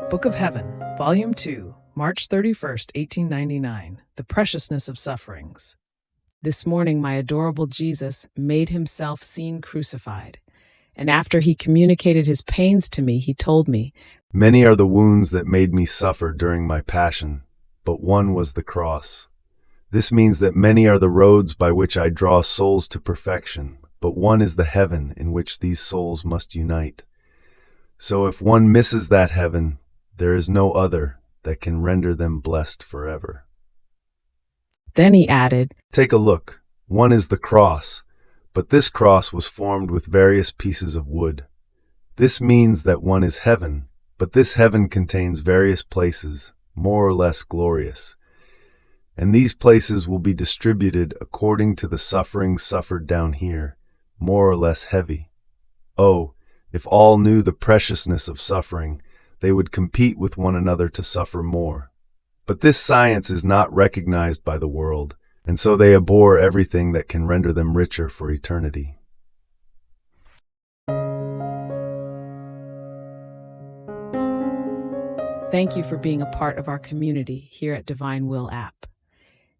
Book of Heaven, Volume 2, March 31st, 1899, The Preciousness of Sufferings. This morning my adorable Jesus made himself seen crucified, and after he communicated his pains to me, he told me, "Many are the wounds that made me suffer during my passion, but one was the cross. This means that many are the roads by which I draw souls to perfection, but one is the heaven in which these souls must unite. So if one misses that heaven, there is no other that can render them blessed forever." Then he added, "Take a look. One is the cross, but this cross was formed with various pieces of wood. This means that one is heaven, but this heaven contains various places, more or less glorious. And these places will be distributed according to the suffering suffered down here, more or less heavy. Oh, if all knew the preciousness of suffering, they would compete with one another to suffer more. But this science is not recognized by the world, and so they abhor everything that can render them richer for eternity." Thank you for being a part of our community here at Divine Will app.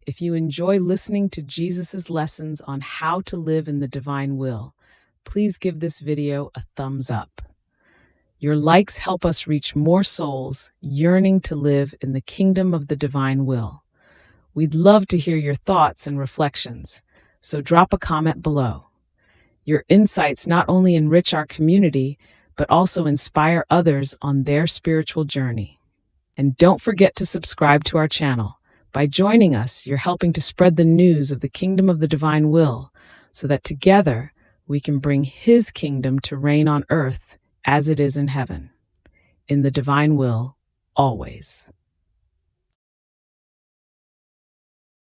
If you enjoy listening to Jesus' lessons on how to live in the divine will, please give this video a thumbs up. Your likes help us reach more souls yearning to live in the kingdom of the divine will. We'd love to hear your thoughts and reflections, so drop a comment below. Your insights not only enrich our community, but also inspire others on their spiritual journey. And don't forget to subscribe to our channel. By joining us, you're helping to spread the news of the kingdom of the divine will, so that together we can bring his kingdom to reign on earth as it is in heaven. In the divine will, always.